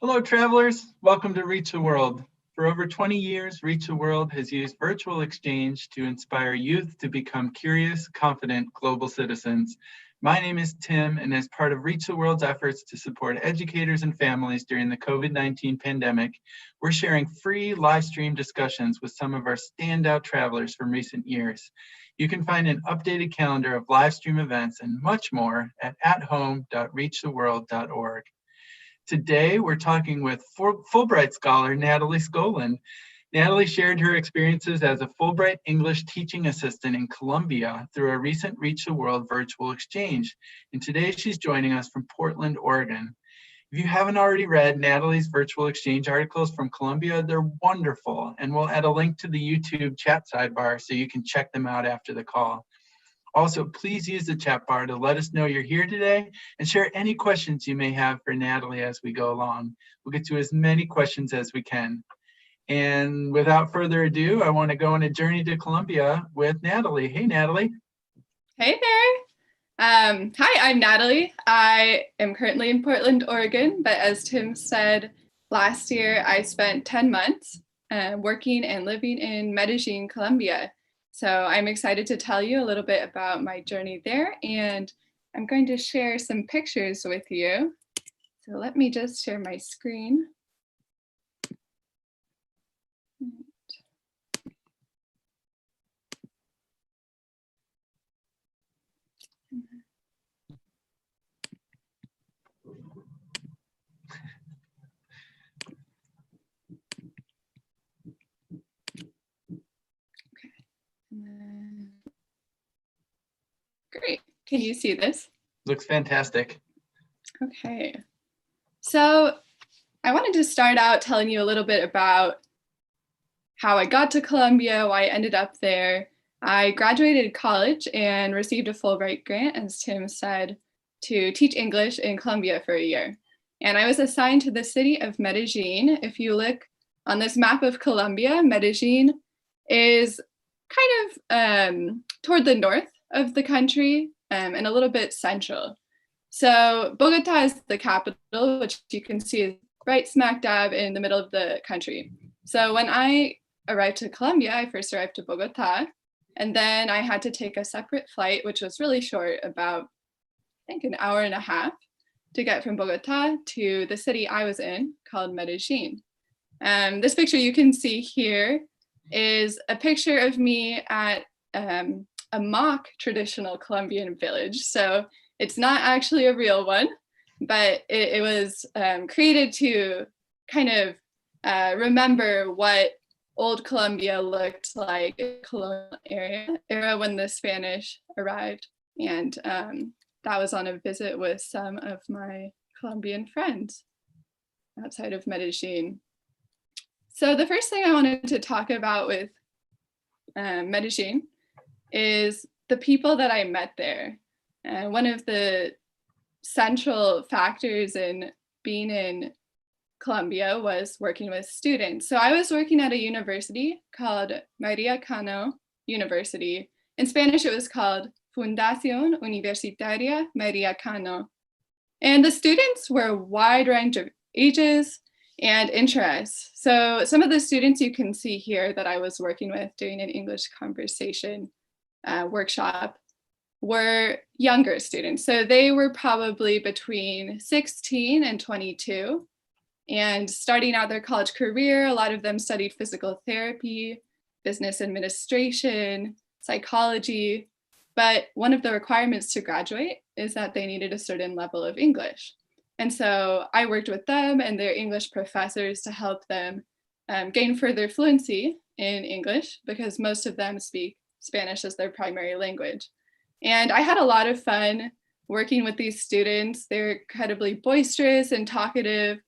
Hello, travelers. Welcome to Reach the World. For over 20 years, Reach the World has used virtual exchange to inspire youth to become curious, confident global citizens. My name is Tim, and as part of Reach the World's efforts to support educators and families during the COVID-19 pandemic, we're sharing free live stream discussions with some of our standout travelers from recent years. You can find an updated calendar of live stream events and much more at athome.reachtheworld.org. Today, we're talking with Fulbright Scholar Natalie Skowlund. Natalie shared her experiences as a Fulbright English teaching assistant in Colombia through a recent Reach the World virtual exchange. And today, she's joining us from Portland, Oregon. If you haven't already read Natalie's virtual exchange articles from Colombia, they're wonderful. And we'll add a link to the YouTube chat sidebar so you can check them out after the call. Also, please use the chat bar to let us know you're here today and share any questions you may have for Natalie as we go along. We'll get to as many questions as we can. And without further ado, I want to go on a journey to Colombia with Natalie. Hey, Natalie. Hey there. Hi, I'm Natalie. I am currently in Portland, Oregon, but as Tim said, last year I spent 10 months working and living in Medellin, Colombia. So I'm excited to tell you a little bit about my journey there, and I'm going to share some pictures with you. So let me just share my screen. Great. Can you see this? Looks fantastic. Okay. So I wanted to start out telling you a little bit about how I got to Colombia, why I ended up there. I graduated college and received a Fulbright grant, as Tim said, to teach English in Colombia for a year. And I was assigned to the city of Medellin. If you look on this map of Colombia, Medellin is kind of toward the north of the country and a little bit central. So Bogota is the capital, which you can see is right smack dab in the middle of the country. So when I arrived to Colombia, I first arrived to Bogota, and then I had to take a separate flight, which was really short, about, I think, an hour and a half to get from Bogota to the city I was in called Medellin. This picture you can see here is a picture of me at a mock traditional Colombian village. So it's not actually a real one, but it was created to kind of remember what old Colombia looked like in the colonial era when the Spanish arrived. And that was on a visit with some of my Colombian friends outside of Medellin. So the first thing I wanted to talk about with Medellin is the people that I met there. One of the central factors in being in Colombia was working with students. So I was working at a university called Maria Cano University. In Spanish, it was called Fundación Universitaria Maria Cano. And the students were a wide range of ages and interests. So some of the students you can see here that I was working with doing an English conversation workshop were younger students. So they were probably between 16 and 22 and starting out their college career. A lot of them studied physical therapy, business administration, psychology. But one of the requirements to graduate is that they needed a certain level of English. And so I worked with them and their English professors to help them gain further fluency in English, because most of them speak Spanish as their primary language. And I had a lot of fun working with these students. They're incredibly boisterous and talkative,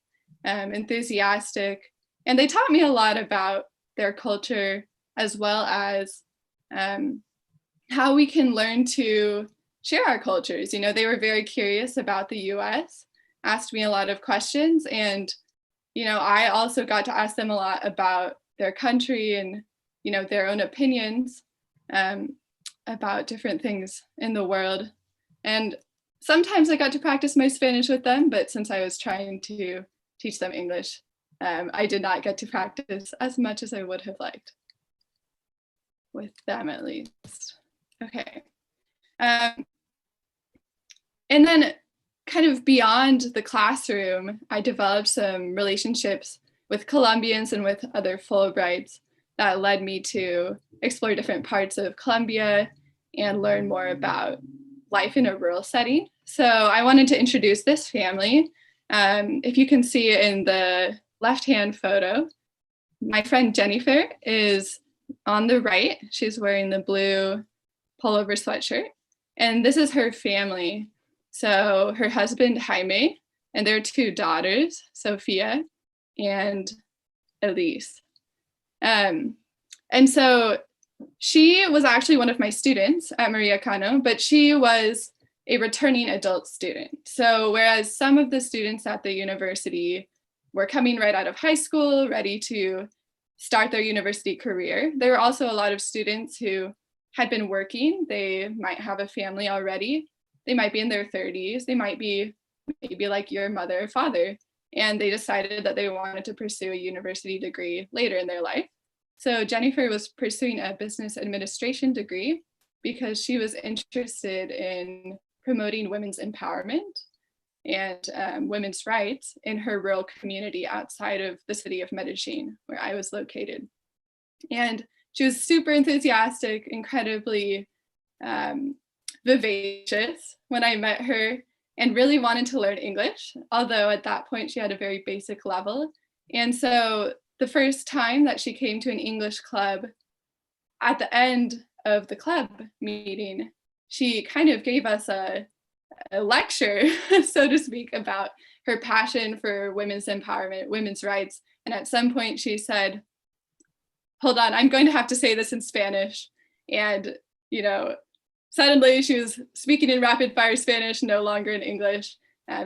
enthusiastic. And they taught me a lot about their culture, as well as how we can learn to share our cultures. You know, they were very curious about the US, asked me a lot of questions. And, you know, I also got to ask them a lot about their country and, you know, their own opinions about different things in the world. And sometimes I got to practice my Spanish with them, but since I was trying to teach them English. I did not get to practice as much as I would have liked, with them at least. Okay. And then kind of beyond the classroom, I developed some relationships with Colombians and with other Fulbrights that led me to explore different parts of Colombia and learn more about life in a rural setting. So I wanted to introduce this family. If you can see in the left-hand photo, my friend Jennifer is on the right. She's wearing the blue pullover sweatshirt. And this is her family. So her husband, Jaime, and their two daughters, Sophia and Elise. And so she was actually one of my students at Maria Cano, but she was a returning adult student. So whereas some of the students at the university were coming right out of high school, ready to start their university career, there were also a lot of students who had been working. They might have a family already. They might be in their 30s. They might be maybe like your mother or father, and they decided that they wanted to pursue a university degree later in their life. So Jennifer was pursuing a business administration degree because she was interested in promoting women's empowerment and women's rights in her rural community outside of the city of Medellin, where I was located. And she was super enthusiastic, incredibly vivacious when I met her, and really wanted to learn English, although at that point she had a very basic level. And so the first time that she came to an English club, at the end of the club meeting, she kind of gave us a lecture, so to speak, about her passion for women's empowerment, women's rights. And at some point she said, hold on, I'm going to have to say this in Spanish. And, suddenly she was speaking in rapid fire Spanish, no longer in English,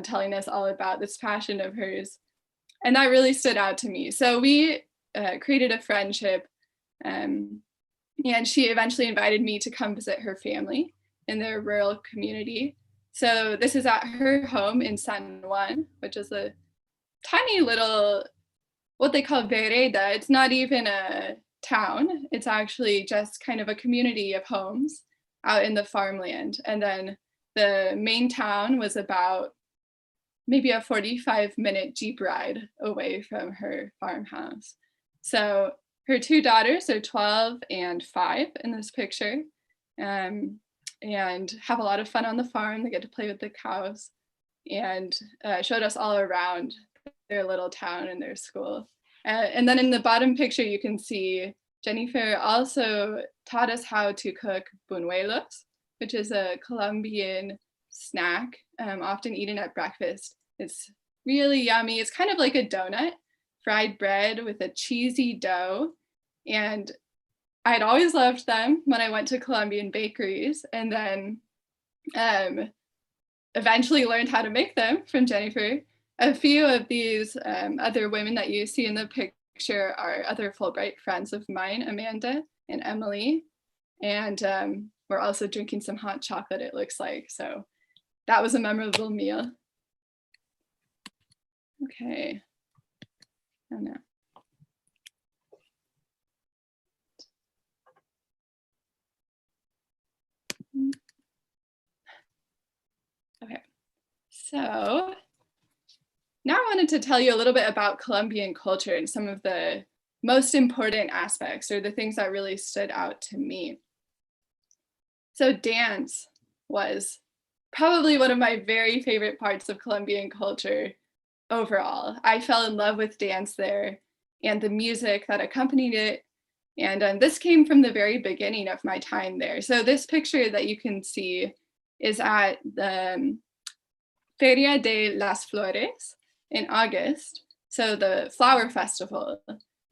telling us all about this passion of hers. And that really stood out to me. So we created a friendship, and she eventually invited me to come visit her family in their rural community. So this is at her home in San Juan, which is a tiny little, what they call vereda. It's not even a town. It's actually just kind of a community of homes out in the farmland. And then the main town was about maybe a 45-minute Jeep ride away from her farmhouse. So her two daughters are 12 and 5 in this picture, and have a lot of fun on the farm. They get to play with the cows, and showed us all around their little town and their school. And then in the bottom picture, you can see Jennifer also taught us how to cook buñuelos, which is a Colombian snack, often eaten at breakfast. It's really yummy. It's kind of like a donut, fried bread with a cheesy dough. And I'd always loved them when I went to Colombian bakeries, and then eventually learned how to make them from Jennifer. A few of these other women that you see in the picture are other Fulbright friends of mine, Amanda and Emily. And we're also drinking some hot chocolate, it looks like. So that was a memorable meal. Okay. Oh no. Okay, so now I wanted to tell you a little bit about Colombian culture and some of the most important aspects, or the things that really stood out to me. So dance was probably one of my very favorite parts of Colombian culture overall. I fell in love with dance there and the music that accompanied it. And this came from the very beginning of my time there. So this picture that you can see is at the Feria de las Flores in August. So the flower festival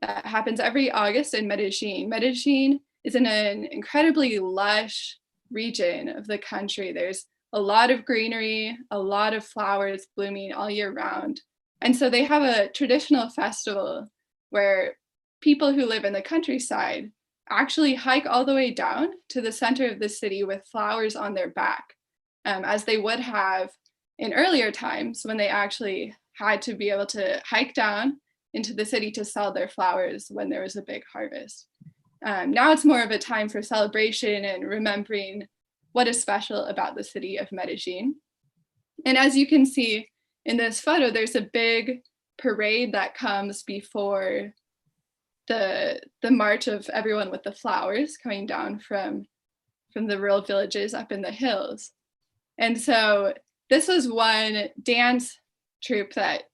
that happens every August in Medellin. Medellin is in an incredibly lush region of the country. There's a lot of greenery, a lot of flowers blooming all year round. And so they have a traditional festival where people who live in the countryside actually hike all the way down to the center of the city with flowers on their back, as they would have in earlier times when they actually had to be able to hike down into the city to sell their flowers when there was a big harvest. Now it's more of a time for celebration and remembering what is special about the city of Medellin. And as you can see in this photo, there's a big parade that comes before the march of everyone with the flowers coming down from the rural villages up in the hills. And so this was one dance troupe that,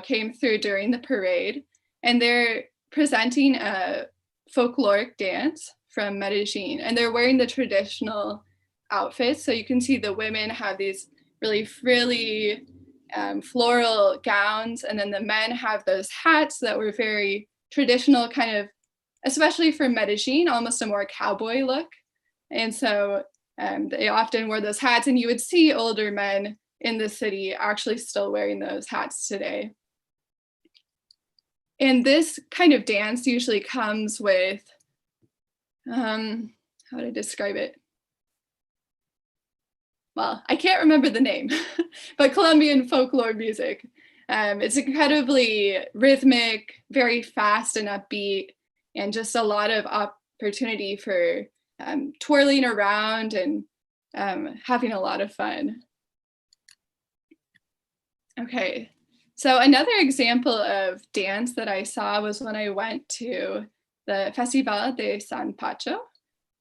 came through during the parade, and they're presenting a folkloric dance from Medellin, and they're wearing the traditional outfits. So you can see the women have these really frilly floral gowns, and then the men have those hats that were very traditional, kind of, especially for Medellin, almost a more cowboy look. And so they often wore those hats, and you would see older men in the city actually still wearing those hats today. And this kind of dance usually comes with, how would I describe it? Well, I can't remember the name, but Colombian folklore music. It's incredibly rhythmic, very fast and upbeat, and just a lot of opportunity for twirling around and having a lot of fun. Okay, so another example of dance that I saw was when I went to the Festival de San Pacho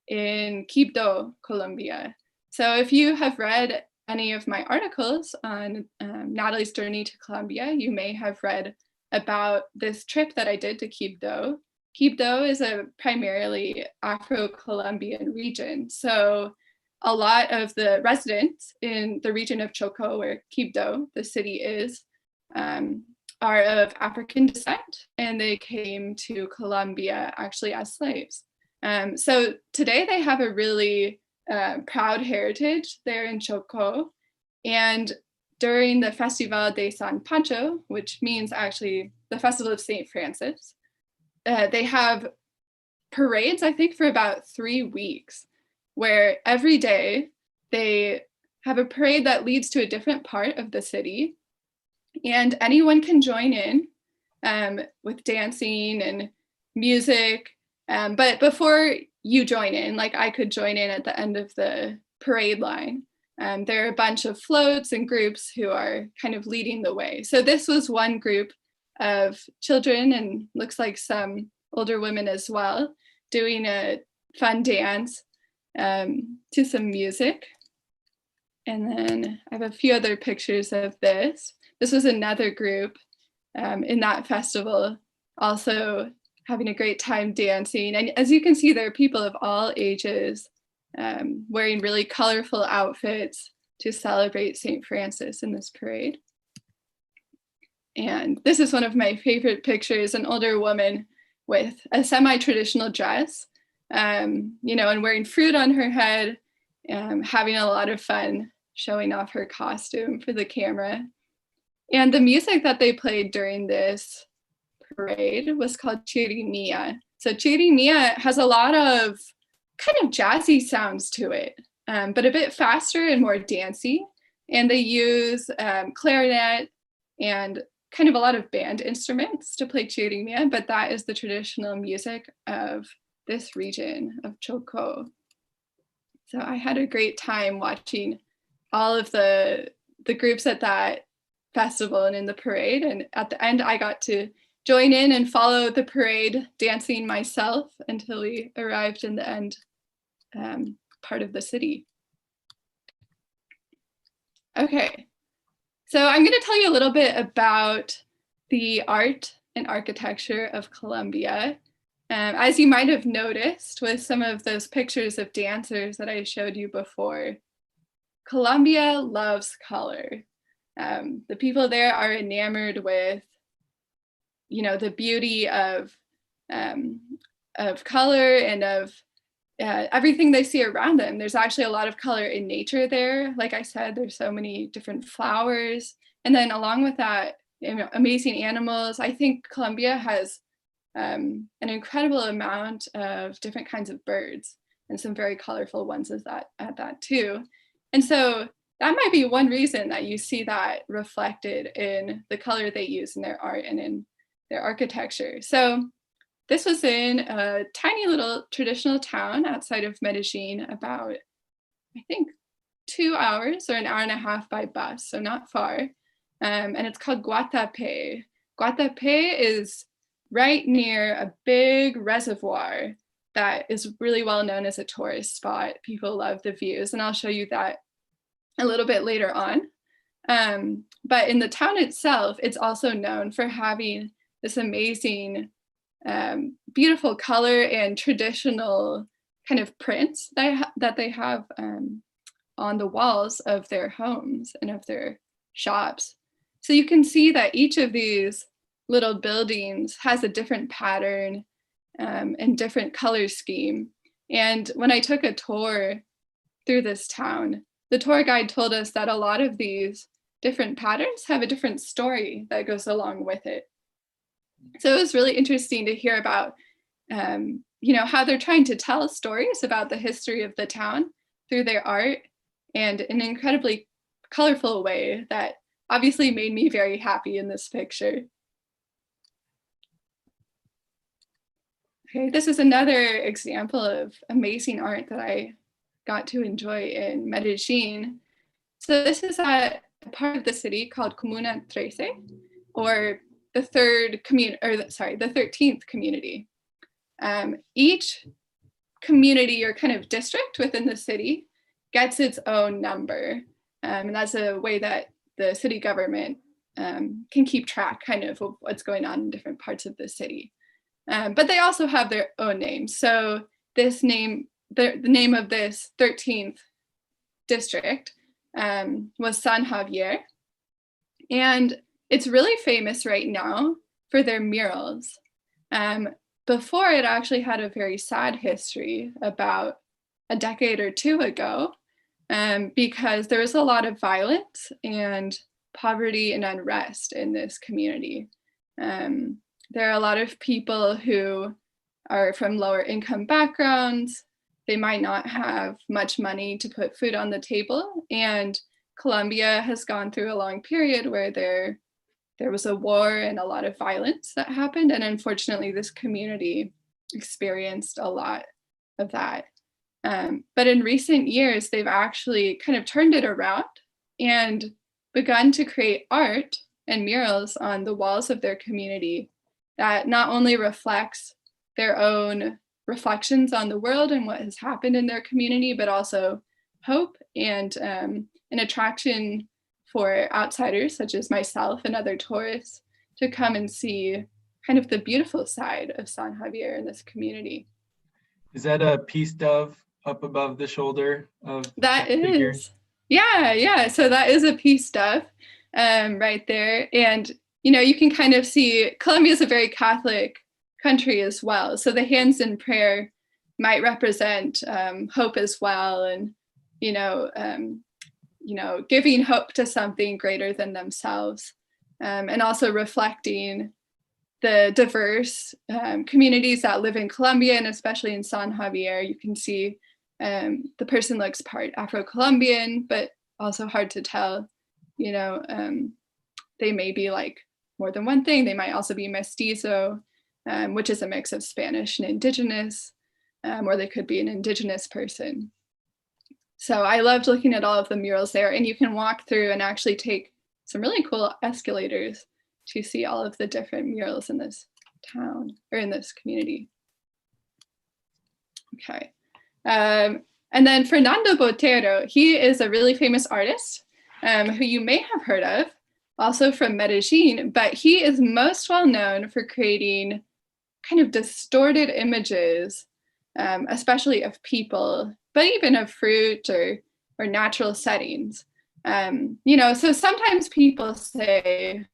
in Quibdó, Colombia. So if you have read any of my articles on Natalie's journey to Colombia, you may have read about this trip that I did to Quibdó. Quibdó is a primarily Afro-Colombian region. So a lot of the residents in the region of Chocó, where Quibdó, the city is, are of African descent, and they came to Colombia actually as slaves. So today they have a really proud heritage there in Chocó. And during the Festival de San Pacho, which means actually the Festival of St. Francis, they have parades, I think, for about 3 weeks, where every day they have a parade that leads to a different part of the city, and anyone can join in with dancing and music. But before you join in, like I could join in at the end of the parade line, there are a bunch of floats and groups who are kind of leading the way. So this was one group of children, and looks like some older women as well, doing a fun dance to some music. And then I have a few other pictures of this. This was another group in that festival, also having a great time dancing. And as you can see, there are people of all ages wearing really colorful outfits to celebrate St. Francis in this parade. And this is one of my favorite pictures, an older woman with a semi-traditional dress, and wearing fruit on her head, having a lot of fun showing off her costume for the camera. And the music that they played during this parade was called Chirimia. So Chirimia has a lot of kind of jazzy sounds to it, but a bit faster and more dancey. And they use clarinet and kind of a lot of band instruments to play Chirimia, but that is the traditional music of this region of Chocó. So I had a great time watching all of the groups at that festival and in the parade. And at the end, I got to join in and follow the parade dancing myself until we arrived in the end part of the city. Okay, so I'm going to tell you a little bit about the art and architecture of Colombia. As you might have noticed with some of those pictures of dancers that I showed you before, Colombia loves color. The people there are enamored with, the beauty of color and of everything they see around them. There's actually a lot of color in nature there. Like I said, there's so many different flowers. And then along with that, amazing animals. I think Colombia has an incredible amount of different kinds of birds, and some very colorful ones at that too. And so that might be one reason that you see that reflected in the color they use in their art and in their architecture. So this was in a tiny little traditional town outside of Medellin, about, I think, 2 hours or an hour and a half by bus, so not far. And it's called Guatape. Guatape is right near a big reservoir that is really well known as a tourist spot. People love the views, and I'll show you that a little bit later on. But in the town itself, it's also known for having this amazing, beautiful color and traditional kind of prints that they have on the walls of their homes and of their shops. So you can see that each of these little buildings has a different pattern and different color scheme. And when I took a tour through this town, the tour guide told us that a lot of these different patterns have a different story that goes along with it. So it was really interesting to hear about, how they're trying to tell stories about the history of the town through their art, and in an incredibly colorful way that obviously made me very happy in this picture. Okay, this is another example of amazing art that I got to enjoy in Medellin. So this is a part of the city called Comuna 13, or the 13th community. Each community or kind of district within the city gets its own number. And that's a way that the city government can keep track kind of what's going on in different parts of the city. But they also have their own names. So this name, the name of this 13th district was San Javier. And it's really famous right now for their murals. Before, it actually had a very sad history about a decade or two ago, because there was a lot of violence and poverty and unrest in this community. There are a lot of people who are from lower income backgrounds. They might not have much money to put food on the table. And Colombia has gone through a long period where there was a war and a lot of violence that happened. And unfortunately, this community experienced a lot of that. But in recent years, they've actually kind of turned it around and begun to create art and murals on the walls of their community that not only reflects their own reflections on the world and what has happened in their community, but also hope and an attraction for outsiders such as myself and other tourists to come and see kind of the beautiful side of San Javier in this community. Is that a peace dove up above the shoulder of that figure? is? Yeah. So that is a peace dove right there. And, you can kind of see Colombia is a very Catholic country as well. So the hands in prayer might represent hope as well. And, giving hope to something greater than themselves, and also reflecting the diverse communities that live in Colombia, and especially in San Javier. You can see the person looks part Afro-Colombian, but also hard to tell. They may be like more than one thing. They might also be mestizo, which is a mix of Spanish and indigenous, or they could be an indigenous person. So I loved looking at all of the murals there, and you can walk through and actually take some really cool escalators to see all of the different murals in this town or in this community. Okay. And then Fernando Botero, he is a really famous artist who you may have heard of, also from Medellin, but he is most well known for creating kind of distorted images, especially of people, but even of fruit or natural settings. So sometimes people say,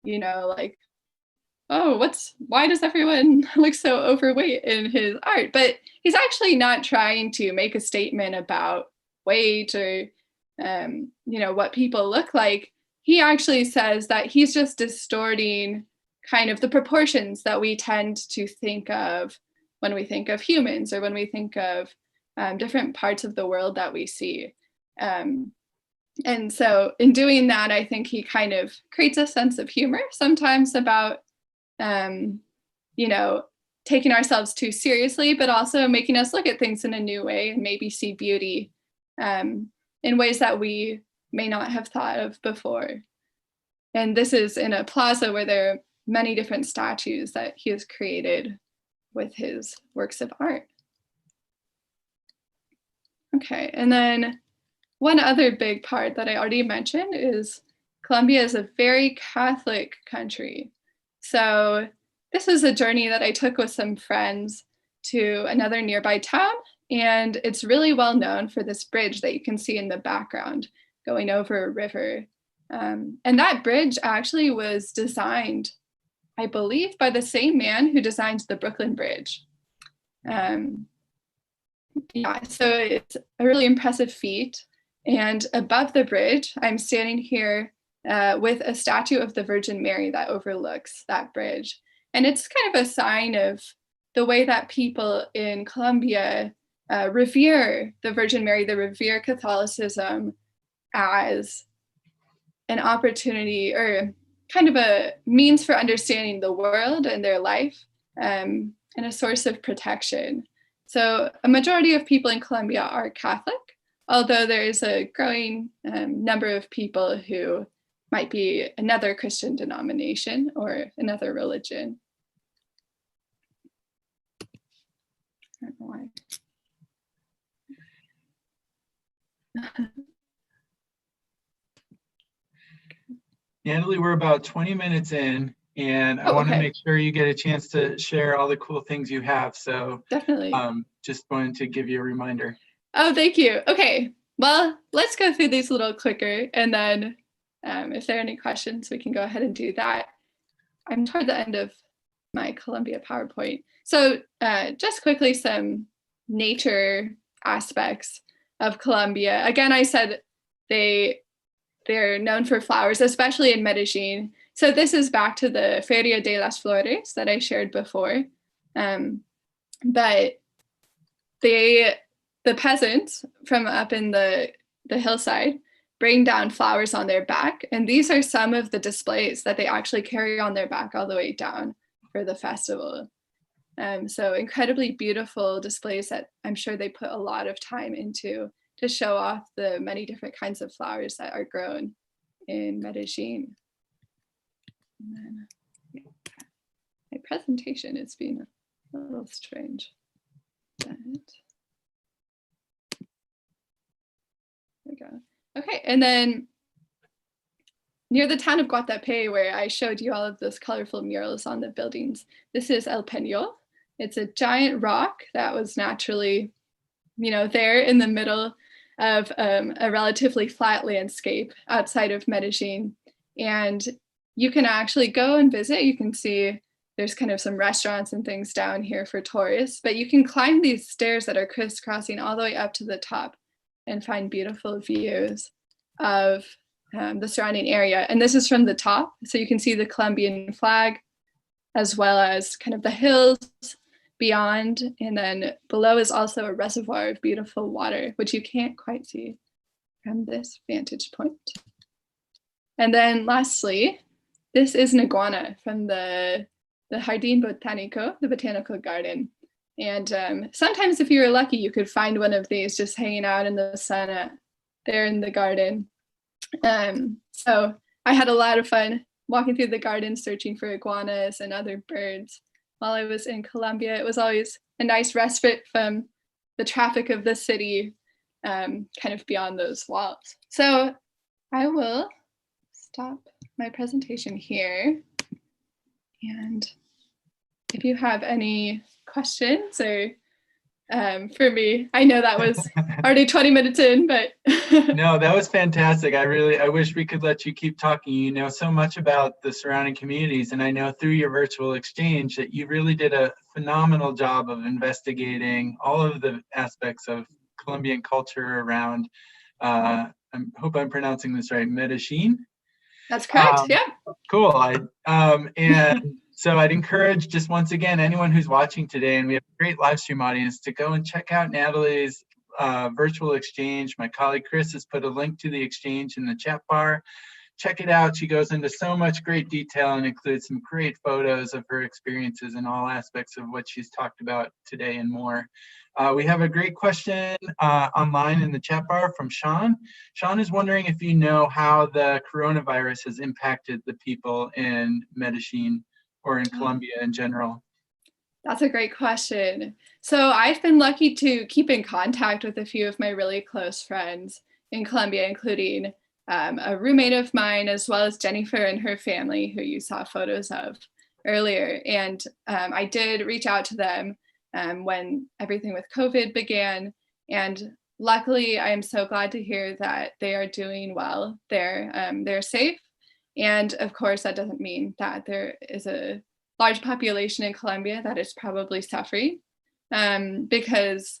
like, oh, why does everyone look so overweight in his art? But he's actually not trying to make a statement about weight or, what people look like. He actually says that he's just distorting kind of the proportions that we tend to think of when we think of humans, or when we think of different parts of the world that we see. And so in doing that, I think he kind of creates a sense of humor sometimes about, you know, taking ourselves too seriously, but also making us look at things in a new way and maybe see beauty in ways that we may not have thought of before. And this is in a plaza where there are many different statues that he has created with his works of art. Okay, and then one other big part that I already mentioned is Colombia is a very Catholic country. So this was a journey that I took with some friends to another nearby town, and it's really well known for this bridge that you can see in the background going over a river. And that bridge actually was designed, I believe, by the same man who designed the Brooklyn Bridge. Yeah, so it's a really impressive feat. And above the bridge, I'm standing here with a statue of the Virgin Mary that overlooks that bridge. And it's kind of a sign of the way that people in Colombia revere the Virgin Mary, they revere Catholicism as an opportunity or kind of a means for understanding the world and their life, and a source of protection. So a majority of people in Colombia are Catholic, although there is a growing number of people who might be another Christian denomination or another religion. I don't know why. Natalie, we're about 20 minutes in, and I want to make sure you get a chance to share all the cool things you have. So definitely. Just wanted to give you a reminder. Oh, thank you. Okay, well, let's go through these a little quicker, and then if there are any questions, we can go ahead and do that. I'm toward the end of my Colombia PowerPoint. So just quickly, some nature aspects of Colombia. Again, I said they're known for flowers, especially in Medellin. So this is back to the Feria de las Flores that I shared before. But the peasants from up in the hillside bring down flowers on their back. And these are some of the displays that they actually carry on their back all the way down for the festival. So incredibly beautiful displays that I'm sure they put a lot of time into to show off the many different kinds of flowers that are grown in Medellin. And then, yeah, my presentation is being a little strange. But, there we go. Okay, and then near the town of Guatape, where I showed you all of those colorful murals on the buildings, this is El Peñol. It's a giant rock that was naturally, there in the middle of a relatively flat landscape outside of Medellin. And you can actually go and visit. You can see there's kind of some restaurants and things down here for tourists, but you can climb these stairs that are crisscrossing all the way up to the top and find beautiful views of the surrounding area. And this is from the top. So you can see the Colombian flag, as well as kind of the hills beyond. And then below is also a reservoir of beautiful water, which you can't quite see from this vantage point. And then lastly, this is an iguana from the Jardín Botánico, the botanical garden. And sometimes if you were lucky, you could find one of these just hanging out in the sun there in the garden. So I had a lot of fun walking through the garden, searching for iguanas and other birds while I was in Colombia. It was always a nice respite from the traffic of the city, kind of beyond those walls. So I will stop my presentation here. And if you have any questions or for me, I know that was already 20 minutes in, but. No, that was fantastic. I wish we could let you keep talking. You know so much about the surrounding communities, and I know through your virtual exchange that you really did a phenomenal job of investigating all of the aspects of Colombian culture around, I hope I'm pronouncing this right, Medellin? That's correct, yeah. Cool. And so I'd encourage, just once again, anyone who's watching today, and we have a great live stream audience, to go and check out Natalie's virtual exchange. My colleague Chris has put a link to the exchange in the chat bar. Check it out. She goes into so much great detail and includes some great photos of her experiences in all aspects of what she's talked about today and more. We have a great question online in the chat bar from Sean. Sean is wondering if you know how the coronavirus has impacted the people in Medellin or in Colombia in general. That's a great question. So I've been lucky to keep in contact with a few of my really close friends in Colombia, including a roommate of mine, as well as Jennifer and her family, who you saw photos of earlier. And I did reach out to them when everything with COVID began. And luckily, I am so glad to hear that they are doing well. They're safe. And of course, that doesn't mean that there is a large population in Colombia that is probably suffering, because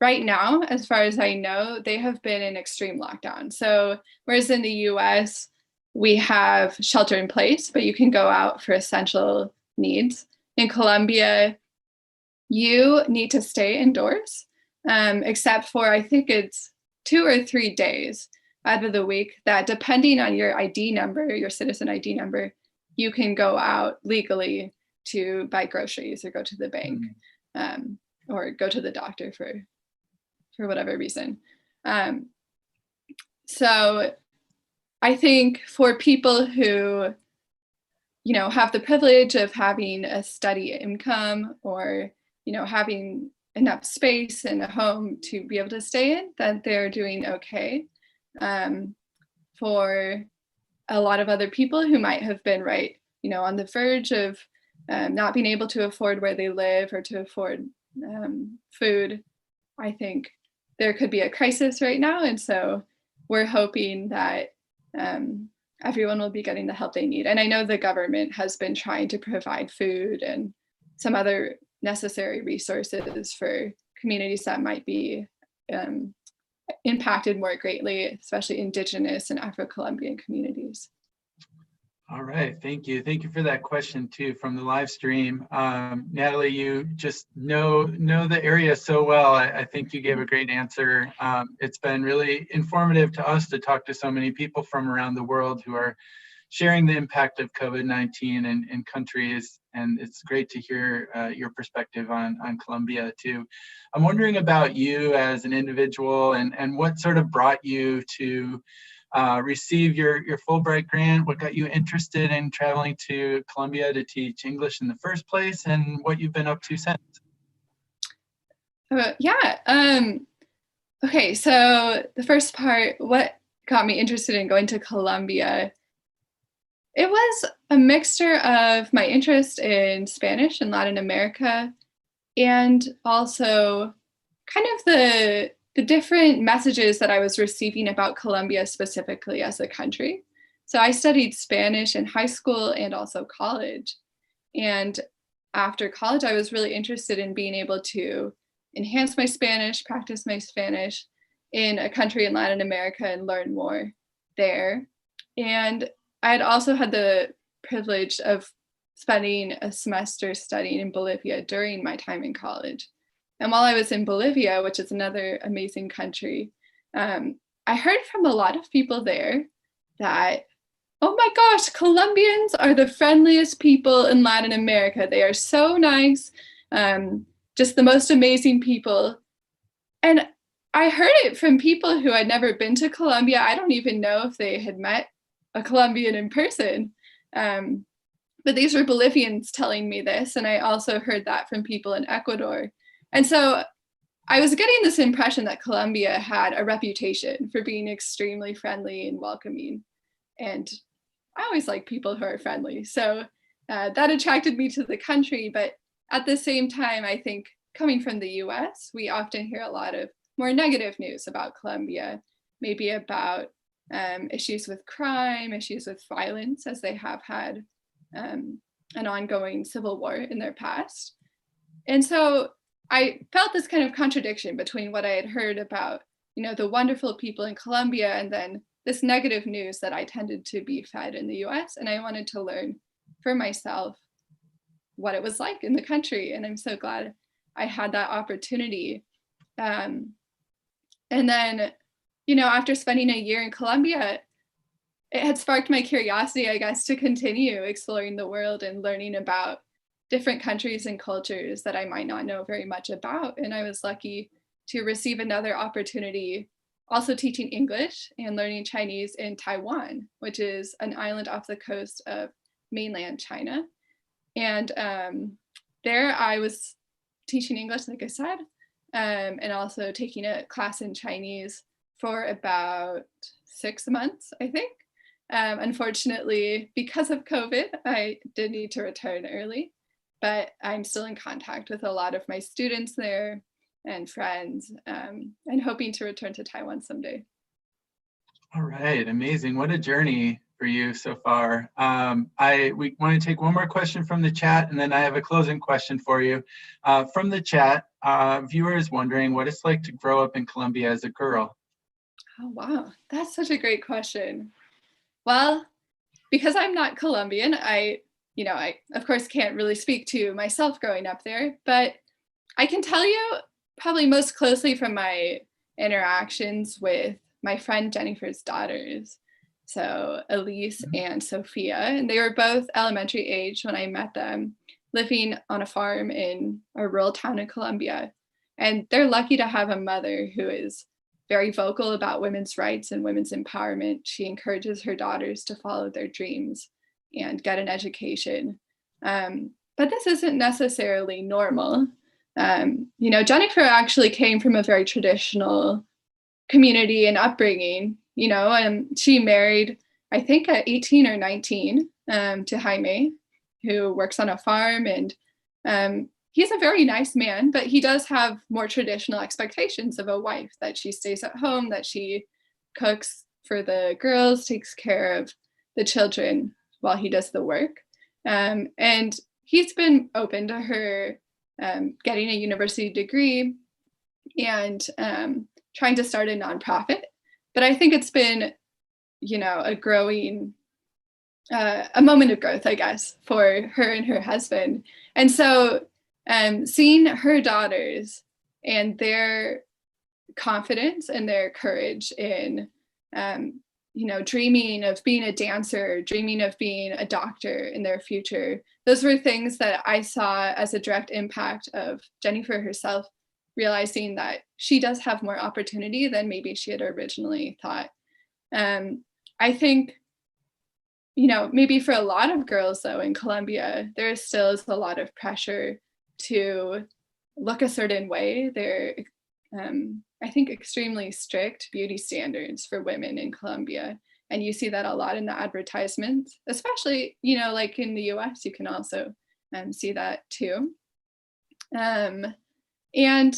right now, as far as I know, they have been in extreme lockdown. So whereas in the US, we have shelter in place, but you can go out for essential needs. In Colombia, you need to stay indoors, except for, I think it's 2 or 3 days out of the week that, depending on your ID number, your citizen ID number, you can go out legally to buy groceries or go to the bank, or go to the doctor for whatever reason. So I think for people who, have the privilege of having a steady income, or, having enough space in a home to be able to stay in, that they're doing okay. For a lot of other people who might have been on the verge of not being able to afford where they live or to afford food, I think there could be a crisis right now. And so we're hoping that everyone will be getting the help they need. And I know the government has been trying to provide food and some other necessary resources for communities that might be impacted more greatly, especially Indigenous and Afro-Colombian communities. All right, thank you. Thank you for that question too from the live stream. Natalie, you just know the area so well. I think you gave a great answer. It's been really informative to us to talk to so many people from around the world who are sharing the impact of COVID-19 in countries, and it's great to hear your perspective on Colombia too. I'm wondering about you as an individual and what sort of brought you to receive your Fulbright grant, what got you interested in traveling to Colombia to teach English in the first place, and what you've been up to since. Okay, so the first part, what got me interested in going to Colombia, it was a mixture of my interest in Spanish and Latin America, and also kind of the different messages that I was receiving about Colombia specifically as a country. So I studied Spanish in high school and also college. And after college, I was really interested in being able to enhance my Spanish, practice my Spanish in a country in Latin America and learn more there. And I had also had the privilege of spending a semester studying in Bolivia during my time in college. And while I was in Bolivia, which is another amazing country, I heard from a lot of people there that, oh my gosh, Colombians are the friendliest people in Latin America. They are so nice, just the most amazing people. And I heard it from people who had never been to Colombia. I don't even know if they had met a Colombian in person. But these were Bolivians telling me this. And I also heard that from people in Ecuador. And so I was getting this impression that Colombia had a reputation for being extremely friendly and welcoming. And I always like people who are friendly. So that attracted me to the country. But at the same time, I think coming from the US, we often hear a lot of more negative news about Colombia, maybe about issues with crime, issues with violence, as they have had an ongoing civil war in their past. And so I felt this kind of contradiction between what I had heard about, the wonderful people in Colombia and then this negative news that I tended to be fed in the US. And I wanted to learn for myself what it was like in the country. And I'm so glad I had that opportunity. And then, you know, after spending a year in Colombia, it had sparked my curiosity, I guess, to continue exploring the world and learning about different countries and cultures that I might not know very much about. And I was lucky to receive another opportunity also teaching English and learning Chinese in Taiwan, which is an island off the coast of mainland China. And there I was teaching English, like I said, and also taking a class in Chinese for about 6 months, I think. Unfortunately, because of COVID, I did need to return early, but I'm still in contact with a lot of my students there and friends, and hoping to return to Taiwan someday. All right, amazing. What a journey for you so far. We want to take one more question from the chat, and then I have a closing question for you. From the chat, viewer is wondering what it's like to grow up in Colombia as a girl. Oh, wow. That's such a great question. Well, because I'm not Colombian, I of course can't really speak to myself growing up there, but I can tell you probably most closely from my interactions with my friend Jennifer's daughters. So Elise and Sophia, and they were both elementary age when I met them, living on a farm in a rural town in Colombia. And they're lucky to have a mother who is very vocal about women's rights and women's empowerment. She encourages her daughters to follow their dreams and get an education. But this isn't necessarily normal. Jennifer actually came from a very traditional community and upbringing, and she married, I think at 18 or 19, to Jaime, who works on a farm, and he's a very nice man, but he does have more traditional expectations of a wife, that she stays at home, that she cooks for the girls, takes care of the children while he does the work. And he's been open to her getting a university degree and trying to start a nonprofit. But I think it's been, a growing, a moment of growth, I guess, for her and her husband. And so seeing her daughters and their confidence and their courage in, dreaming of being a dancer, dreaming of being a doctor in their future, those were things that I saw as a direct impact of Jennifer herself, realizing that she does have more opportunity than maybe she had originally thought. I think, maybe for a lot of girls, though, in Colombia, there still is a lot of pressure to look a certain way. There, I think, extremely strict beauty standards for women in Colombia. And you see that a lot in the advertisements, especially, like in the US, you can also see that too. And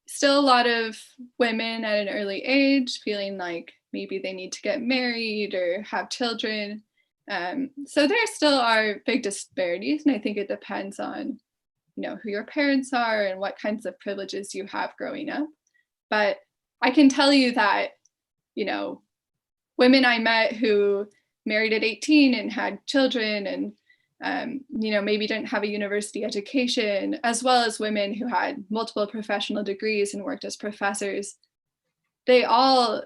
still a lot of women at an early age feeling like maybe they need to get married or have children. So there still are big disparities, and I think it depends on, who your parents are and what kinds of privileges you have growing up. But I can tell you that, women I met who married at 18 and had children and maybe didn't have a university education, as well as women who had multiple professional degrees and worked as professors, they all,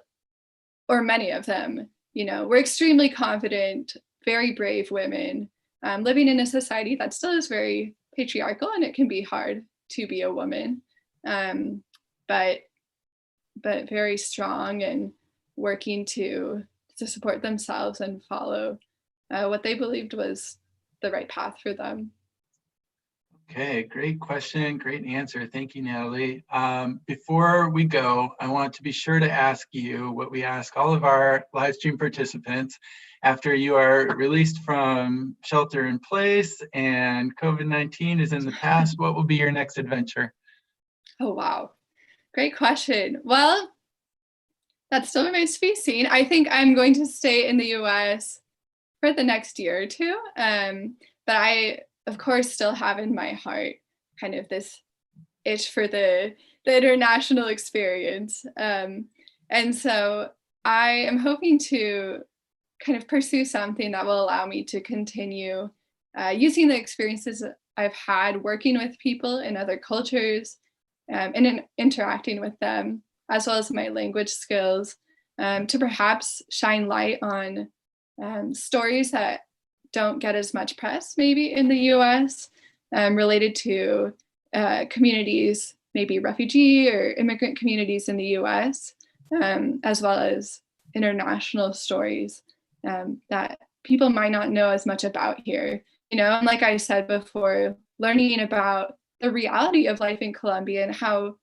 or many of them, were extremely confident, very brave women, living in a society that still is very patriarchal, and it can be hard to be a woman, but very strong and working to support themselves and follow what they believed was the right path for them. Okay, great question, great answer. Thank you, Natalie. Before we go, I want to be sure to ask you what we ask all of our live stream participants. After you are released from shelter in place and COVID-19 is in the past, what will be your next adventure? Oh, wow. Great question. Well, that still remains to be seen. I think I'm going to stay in the US for the next year or two. But I, of course, still have in my heart kind of this itch for the international experience. And so I am hoping to kind of pursue something that will allow me to continue using the experiences I've had working with people in other cultures and in interacting with them as well as my language skills, to perhaps shine light on stories that don't get as much press maybe in the US, related to communities, maybe refugee or immigrant communities in the US, as well as international stories that people might not know as much about here. And like I said before, learning about the reality of life in Colombia and how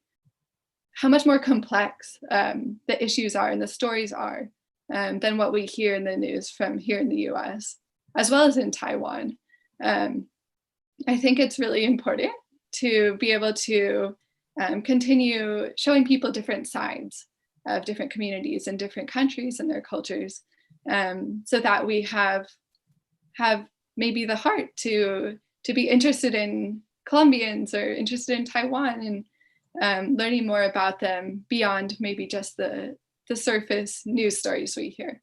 much more complex the issues are and the stories are than what we hear in the news from here in the US, as well as in Taiwan. I think it's really important to be able to continue showing people different sides of different communities and different countries and their cultures, so that we have maybe the heart to be interested in Colombians or interested in Taiwan, and learning more about them beyond maybe just the surface news stories we hear.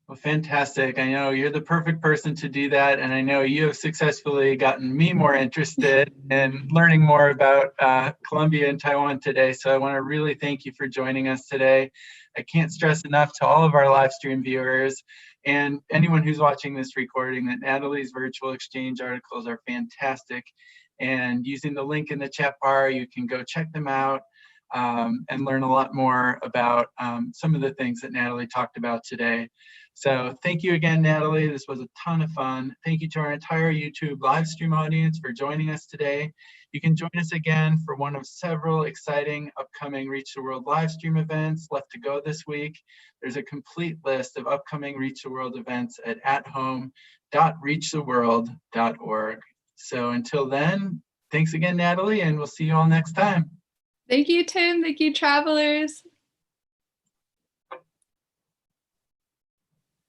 Well, fantastic. I know you're the perfect person to do that. And I know you have successfully gotten me more interested in learning more about Colombia and Taiwan today. So I want to really thank you for joining us today. I can't stress enough to all of our live stream viewers and anyone who's watching this recording that Natalie's virtual exchange articles are fantastic. And using the link in the chat bar, you can go check them out and learn a lot more about some of the things that Natalie talked about today. So thank you again, Natalie. This was a ton of fun. Thank you to our entire YouTube live stream audience for joining us today. You can join us again for one of several exciting upcoming Reach the World live stream events left to go this week. There's a complete list of upcoming Reach the World events at athome.reachtheworld.org. So until then, thanks again, Natalie, and we'll see you all next time. Thank you, Tim. Thank you, travelers.